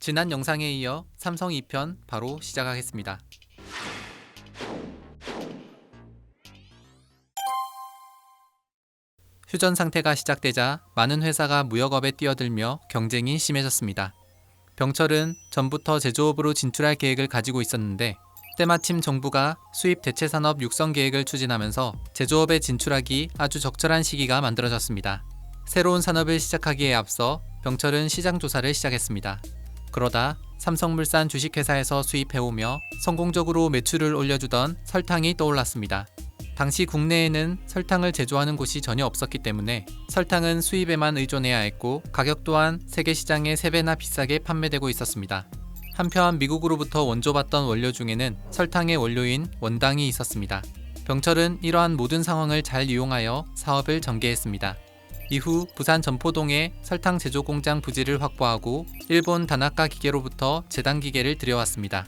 지난 영상에 이어 삼성 2편 바로 시작하겠습니다. 휴전 상태가 시작되자 많은 회사가 무역업에 뛰어들며 경쟁이 심해졌습니다. 병철은 전부터 제조업으로 진출할 계획을 가지고 있었는데 때마침 정부가 수입 대체산업 육성 계획을 추진하면서 제조업에 진출하기 아주 적절한 시기가 만들어졌습니다. 새로운 산업을 시작하기에 앞서 병철은 시장 조사를 시작했습니다. 그러다 삼성물산 주식회사에서 수입해오며 성공적으로 매출을 올려주던 설탕이 떠올랐습니다. 당시 국내에는 설탕을 제조하는 곳이 전혀 없었기 때문에 설탕은 수입에만 의존해야 했고 가격 또한 세계 시장의 3배나 비싸게 판매되고 있었습니다. 한편 미국으로부터 원조받던 원료 중에는 설탕의 원료인 원당이 있었습니다. 병철은 이러한 모든 상황을 잘 이용하여 사업을 전개했습니다. 이후 부산 전포동에 설탕 제조 공장 부지를 확보하고 일본 다나카 기계로부터 제당 기계를 들여왔습니다.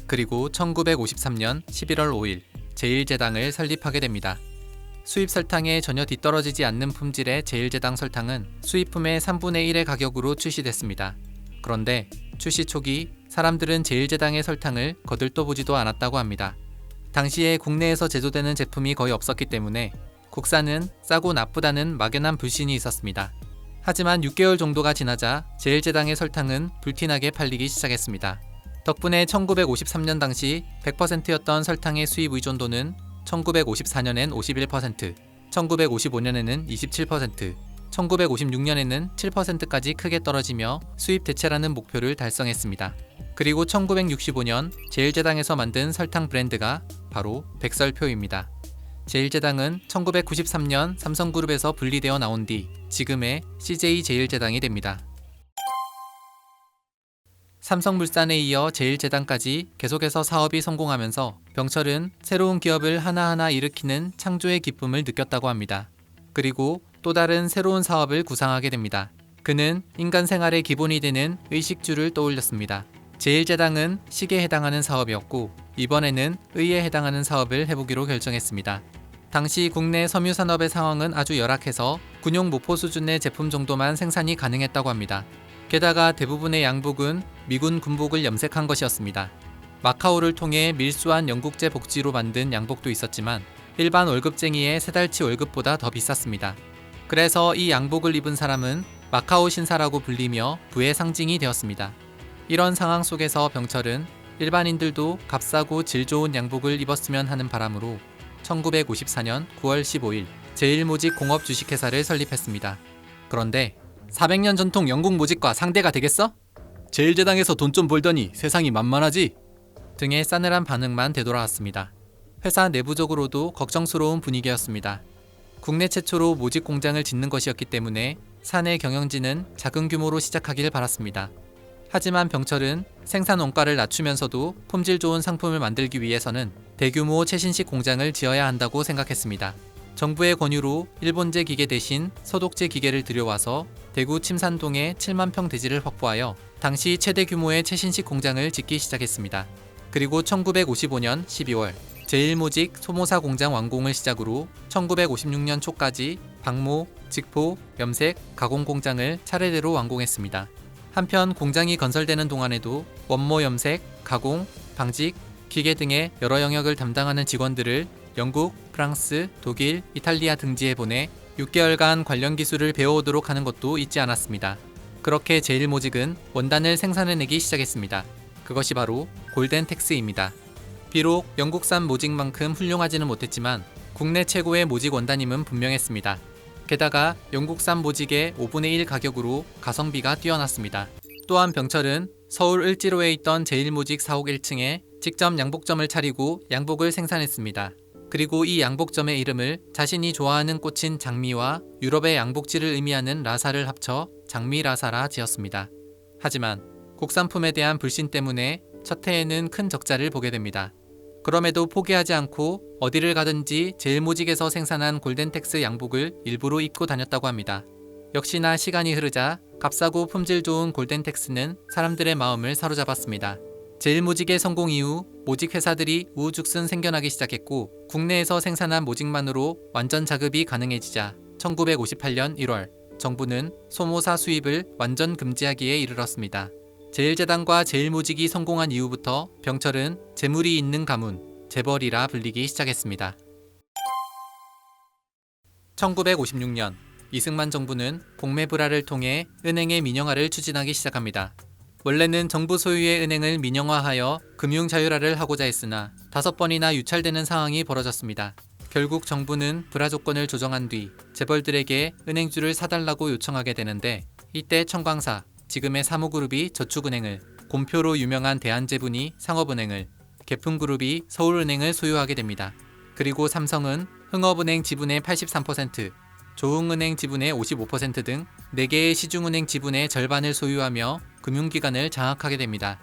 그리고 1953년 11월 5일 제1제당을 설립하게 됩니다. 수입 설탕에 전혀 뒤떨어지지 않는 품질의 제1제당 설탕은 수입품의 3분의 1의 가격으로 출시됐습니다. 그런데 출시 초기 사람들은 제1제당의 설탕을 거들떠보지도 않았다고 합니다. 당시에 국내에서 제조되는 제품이 거의 없었기 때문에 국산은 싸고 나쁘다는 막연한 불신이 있었습니다. 하지만 6개월 정도가 지나자 제1제당의 설탕은 불티나게 팔리기 시작했습니다. 덕분에 1953년 당시 100%였던 설탕의 수입 의존도는 1954년엔 51%, 1955년에는 27%, 1956년에는 7%까지 크게 떨어지며 수입 대체라는 목표를 달성했습니다. 그리고 1965년 제1제당에서 만든 설탕 브랜드가 바로 백설표입니다. 제1제당은 1993년 삼성그룹에서 분리되어 나온 뒤 지금의 CJ 제1제당이 됩니다. 삼성물산에 이어 제1제당까지 계속해서 사업이 성공하면서 병철은 새로운 기업을 하나하나 일으키는 창조의 기쁨을 느꼈다고 합니다. 그리고 또 다른 새로운 사업을 구상하게 됩니다. 그는 인간 생활의 기본이 되는 의식주를 떠올렸습니다. 제1제당은 식에 해당하는 사업이었고 이번에는 의에 해당하는 사업을 해보기로 결정했습니다. 당시 국내 섬유산업의 상황은 아주 열악해서 군용 모포 수준의 제품 정도만 생산이 가능했다고 합니다. 게다가 대부분의 양복은 미군 군복을 염색한 것이었습니다. 마카오를 통해 밀수한 영국제 복지로 만든 양복도 있었지만 일반 월급쟁이의 3달치 월급보다 더 비쌌습니다. 그래서 이 양복을 입은 사람은 마카오 신사라고 불리며 부의 상징이 되었습니다. 이런 상황 속에서 병철은 일반인들도 값싸고 질 좋은 양복을 입었으면 하는 바람으로 1954년 9월 15일 제1모직 공업주식회사를 설립했습니다. 그런데 400년 전통 영국 모직과 상대가 되겠어? 제1제당에서 돈 좀 벌더니 세상이 만만하지? 등의 싸늘한 반응만 되돌아왔습니다. 회사 내부적으로도 걱정스러운 분위기였습니다. 국내 최초로 모직 공장을 짓는 것이었기 때문에 사내 경영진은 작은 규모로 시작하길 바랐습니다. 하지만 병철은 생산 원가를 낮추면서도 품질 좋은 상품을 만들기 위해서는 대규모 최신식 공장을 지어야 한다고 생각했습니다. 정부의 권유로 일본제 기계 대신 서독제 기계를 들여와서 대구 침산동에 7만 평 대지를 확보하여 당시 최대 규모의 최신식 공장을 짓기 시작했습니다. 그리고 1955년 12월 제1모직 소모사 공장 완공을 시작으로 1956년 초까지 방모, 직포, 염색, 가공 공장을 차례대로 완공했습니다. 한편 공장이 건설되는 동안에도 원모 염색, 가공, 방직, 기계 등의 여러 영역을 담당하는 직원들을 영국, 프랑스, 독일, 이탈리아 등지에 보내 6개월간 관련 기술을 배워오도록 하는 것도 잊지 않았습니다. 그렇게 제1모직은 원단을 생산해내기 시작했습니다. 그것이 바로 골덴텍스입니다. 비록 영국산 모직만큼 훌륭하지는 못했지만 국내 최고의 모직 원단임은 분명했습니다. 게다가 영국산 모직의 5분의 1 가격으로 가성비가 뛰어났습니다. 또한 병철은 서울 을지로에 있던 제1모직 사옥 1층에 직접 양복점을 차리고 양복을 생산했습니다. 그리고 이 양복점의 이름을 자신이 좋아하는 꽃인 장미와 유럽의 양복지를 의미하는 라사를 합쳐 장미라사라 지었습니다. 하지만 국산품에 대한 불신 때문에 첫 해에는 큰 적자를 보게 됩니다. 그럼에도 포기하지 않고 어디를 가든지 제1모직에서 생산한 골덴텍스 양복을 일부러 입고 다녔다고 합니다. 역시나 시간이 흐르자 값싸고 품질 좋은 골덴텍스는 사람들의 마음을 사로잡았습니다. 제1모직의 성공 이후 모직 회사들이 우후죽순 생겨나기 시작했고 국내에서 생산한 모직만으로 완전 자급이 가능해지자 1958년 1월 정부는 소모사 수입을 완전 금지하기에 이르렀습니다. 제1재단과 제1모직이 성공한 이후부터 병철은 재물이 있는 가문, 재벌이라 불리기 시작했습니다. 1956년 이승만 정부는 공매불화를 통해 은행의 민영화를 추진하기 시작합니다. 원래는 정부 소유의 은행을 민영화하여 금융자율화를 하고자 했으나 5번이나 유찰되는 상황이 벌어졌습니다. 결국 정부는 불화 조건을 조정한 뒤 재벌들에게 은행주를 사달라고 요청하게 되는데, 이때 청광사, 지금의 사모그룹이 저축은행을, 곰표로 유명한 대한제분이 상업은행을, 개품그룹이 서울은행을 소유하게 됩니다. 그리고 삼성은 흥업은행 지분의 83%, 조흥은행 지분의 55% 등 4개의 시중은행 지분의 절반을 소유하며 금융기관을 장악하게 됩니다.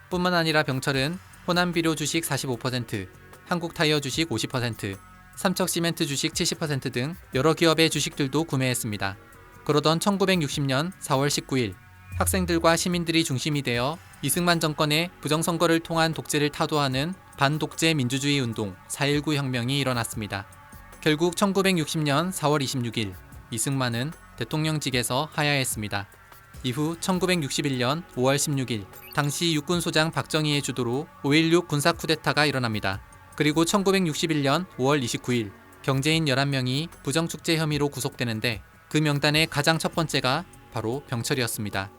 뿐만 아니라 병철은 호남비료 주식 45%, 한국타이어 주식 50%, 삼척시멘트 주식 70% 등 여러 기업의 주식들도 구매했습니다. 그러던 1960년 4월 19일 학생들과 시민들이 중심이 되어 이승만 정권의 부정선거를 통한 독재를 타도하는 반독재 민주주의 운동 4.19 혁명이 일어났습니다. 결국 1960년 4월 26일 이승만은 대통령직에서 하야했습니다. 이후 1961년 5월 16일 당시 육군소장 박정희의 주도로 5.16 군사 쿠데타가 일어납니다. 그리고 1961년 5월 29일 경제인 11명이 부정축제 혐의로 구속되는데, 그 명단의 가장 첫 번째가 바로 병철이었습니다.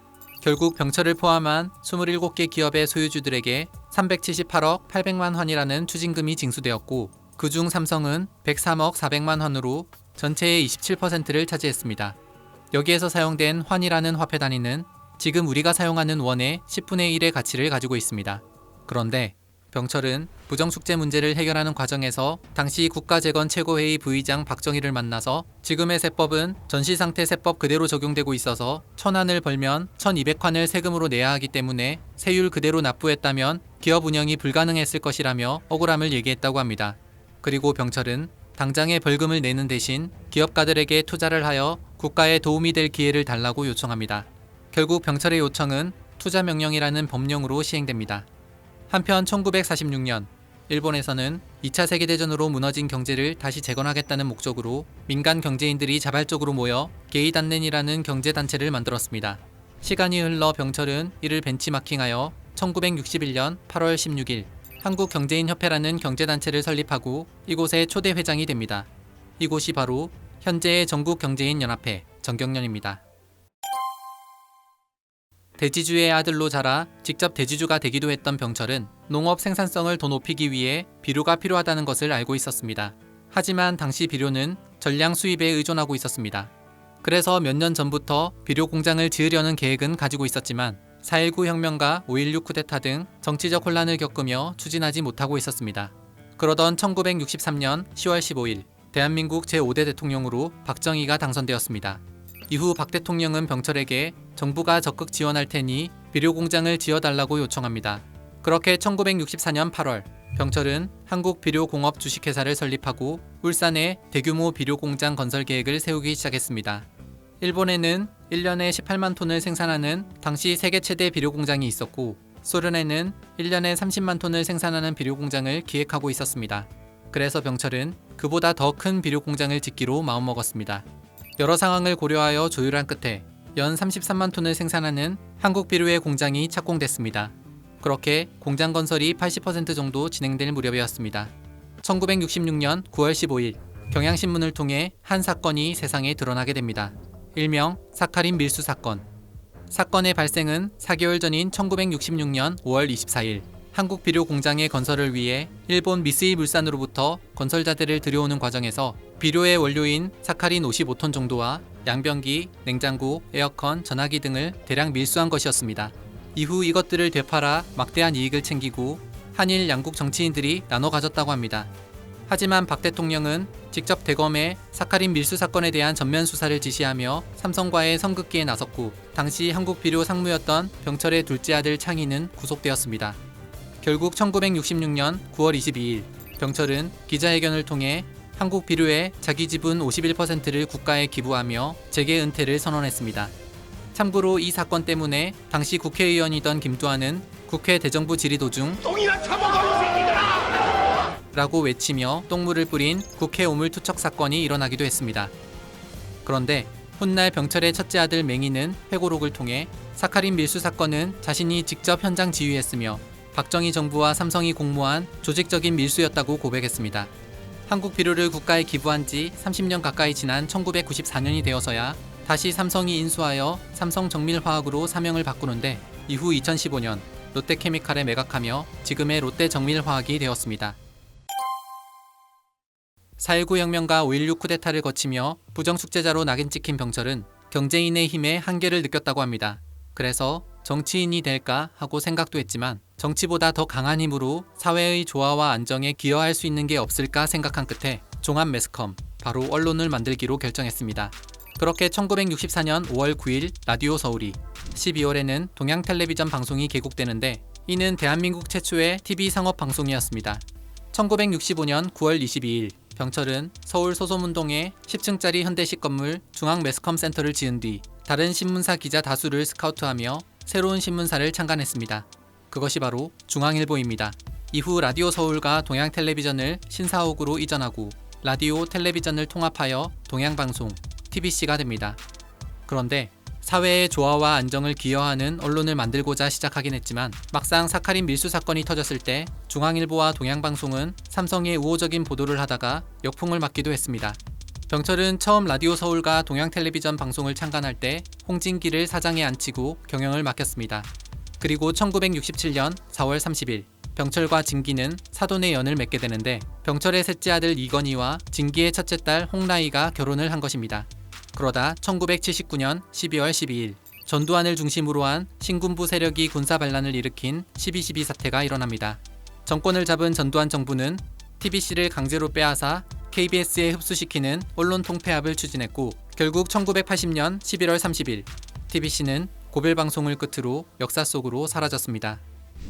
결국 병철을 포함한 27개 기업의 소유주들에게 378억 800만 원이라는 추징금이 징수되었고, 그중 삼성은 103억 400만 원으로 전체의 27%를 차지했습니다. 여기에서 사용된 환이라는 화폐 단위는 지금 우리가 사용하는 원의 10분의 1의 가치를 가지고 있습니다. 그런데 병철은 부정축제 문제를 해결하는 과정에서 당시 국가재건 최고회의 부의장 박정희를 만나서 지금의 세법은 전시상태 세법 그대로 적용되고 있어서 1000환을 벌면 1200환을 세금으로 내야 하기 때문에 세율 그대로 납부했다면 기업 운영이 불가능했을 것이라며 억울함을 얘기했다고 합니다. 그리고 병철은 당장의 벌금을 내는 대신 기업가들에게 투자를 하여 국가에 도움이 될 기회를 달라고 요청합니다. 결국 병철의 요청은 투자명령이라는 법령으로 시행됩니다. 한편 1946년 일본에서는 2차 세계대전으로 무너진 경제를 다시 재건하겠다는 목적으로 민간 경제인들이 자발적으로 모여 게이단넨이라는 경제단체를 만들었습니다. 시간이 흘러 병철은 이를 벤치마킹하여 1961년 8월 16일 한국경제인협회라는 경제단체를 설립하고 이곳의 초대 회장이 됩니다. 이곳이 바로 현재의 전국경제인연합회 정경련입니다. 대지주의 아들로 자라 직접 대지주가 되기도 했던 병철은 농업 생산성을 더 높이기 위해 비료가 필요하다는 것을 알고 있었습니다. 하지만 당시 비료는 전량 수입에 의존하고 있었습니다. 그래서 몇 년 전부터 비료 공장을 지으려는 계획은 가지고 있었지만 4.19 혁명과 5.16 쿠데타 등 정치적 혼란을 겪으며 추진하지 못하고 있었습니다. 그러던 1963년 10월 15일 대한민국 제5대 대통령으로 박정희가 당선되었습니다. 이후 박 대통령은 병철에게 정부가 적극 지원할 테니 비료 공장을 지어달라고 요청합니다. 그렇게 1964년 8월 병철은 한국비료공업 주식회사를 설립하고 울산에 대규모 비료 공장 건설 계획을 세우기 시작했습니다. 일본에는 1년에 18만 톤을 생산하는 당시 세계 최대 비료 공장이 있었고, 소련에는 1년에 30만 톤을 생산하는 비료 공장을 기획하고 있었습니다. 그래서 병철은 그보다 더 큰 비료 공장을 짓기로 마음먹었습니다. 여러 상황을 고려하여 조율한 끝에 연 33만 톤을 생산하는 한국비료의 공장이 착공됐습니다. 그렇게 공장 건설이 80% 정도 진행될 무렵이었습니다. 1966년 9월 15일 경향신문을 통해 한 사건이 세상에 드러나게 됩니다. 일명 사카린 밀수 사건. 사건의 발생은 4개월 전인 1966년 5월 24일 한국비료 공장의 건설을 위해 일본 미쓰이 물산으로부터 건설자들을 들여오는 과정에서 비료의 원료인 사카린 55톤 정도와 양변기, 냉장고, 에어컨, 전화기 등을 대량 밀수한 것이었습니다. 이후 이것들을 되팔아 막대한 이익을 챙기고 한일 양국 정치인들이 나눠 가졌다고 합니다. 하지만 박 대통령은 직접 대검에 사카린 밀수 사건에 대한 전면 수사를 지시하며 삼성과의 선긋기에 나섰고, 당시 한국비료 상무였던 병철의 둘째 아들 창희는 구속되었습니다. 결국 1966년 9월 22일 병철은 기자회견을 통해 한국비료의 자기 지분 51%를 국가에 기부하며 재계 은퇴를 선언했습니다. 참고로 이 사건 때문에 당시 국회의원이던 김두한은 국회 대정부 질의 도중 똥이나 처먹어 이 새끼들아! 라고 외치며 똥물을 뿌린 국회 오물투척 사건이 일어나기도 했습니다. 그런데 훗날 병철의 첫째 아들 맹희는 회고록을 통해 사카린 밀수 사건은 자신이 직접 현장 지휘했으며 박정희 정부와 삼성이 공모한 조직적인 밀수였다고 고백했습니다. 한국 비료를 국가에 기부한 지 30년 가까이 지난 1994년이 되어서야 다시 삼성이 인수하여 삼성정밀화학으로 사명을 바꾸는데 이후 2015년 롯데케미칼에 매각하며 지금의 롯데정밀화학이 되었습니다. 4.19 혁명과 5.16 쿠데타를 거치며 부정축제자로 낙인 찍힌 병철은 경제인의 힘에 한계를 느꼈다고 합니다. 그래서 정치인이 될까 하고 생각도 했지만 정치보다 더 강한 힘으로 사회의 조화와 안정에 기여할 수 있는 게 없을까 생각한 끝에 종합 매스컴, 바로 언론을 만들기로 결정했습니다. 그렇게 1964년 5월 9일 라디오 서울이, 12월에는 동양텔레비전 방송이 개국되는데 이는 대한민국 최초의 TV 상업 방송이었습니다. 1965년 9월 22일 병철은 서울 소솜운동에 10층짜리 현대식 건물 중앙매스컴센터를 지은 뒤 다른 신문사 기자 다수를 스카우트하며 새로운 신문사를 창간했습니다. 그것이 바로 중앙일보입니다. 이후 라디오 서울과 동양텔레비전을 신사옥으로 이전하고 라디오, 텔레비전을 통합하여 동양방송, TBC가 됩니다. 그런데 사회의 조화와 안정을 기여하는 언론을 만들고자 시작하긴 했지만 막상 사카린 밀수 사건이 터졌을 때 중앙일보와 동양방송은 삼성의 우호적인 보도를 하다가 역풍을 맞기도 했습니다. 병철은 처음 라디오 서울과 동양텔레비전 방송을 창간할 때 홍진기를 사장에 앉히고 경영을 맡겼습니다. 그리고 1967년 4월 30일 병철과 진기는 사돈의 연을 맺게 되는데 병철의 셋째 아들 이건희와 진기의 첫째 딸 홍라희가 결혼을 한 것입니다. 그러다 1979년 12월 12일 전두환을 중심으로 한 신군부 세력이 군사 반란을 일으킨 12.12 사태가 일어납니다. 정권을 잡은 전두환 정부는 TBC를 강제로 빼앗아 KBS에 흡수시키는 언론 통폐합을 추진했고 결국 1980년 11월 30일 TBC는 고별 방송을 끝으로 역사 속으로 사라졌습니다.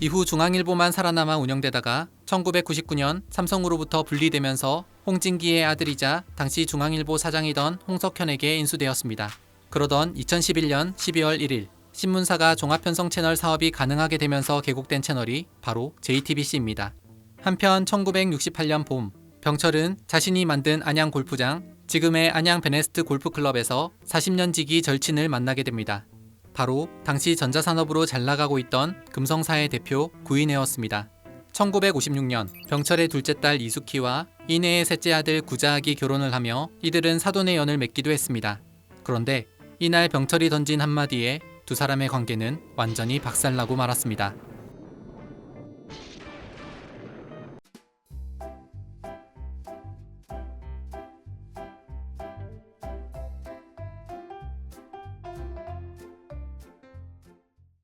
이후 중앙일보만 살아남아 운영되다가 1999년 삼성으로부터 분리되면서 홍진기의 아들이자 당시 중앙일보 사장이던 홍석현에게 인수되었습니다. 그러던 2011년 12월 1일 신문사가 종합편성 채널 사업이 가능하게 되면서 개국된 채널이 바로 JTBC입니다. 한편 1968년 봄 병철은 자신이 만든 안양 골프장, 지금의 안양 베네스트 골프클럽에서 40년 지기 절친을 만나게 됩니다. 바로 당시 전자산업으로 잘 나가고 있던 금성사의 대표 구인혜였습니다. 1956년 병철의 둘째 딸 이숙희와 이내의 셋째 아들 구자학이 결혼을 하며 이들은 사돈의 연을 맺기도 했습니다. 그런데 이날 병철이 던진 한마디에 두 사람의 관계는 완전히 박살나고 말았습니다.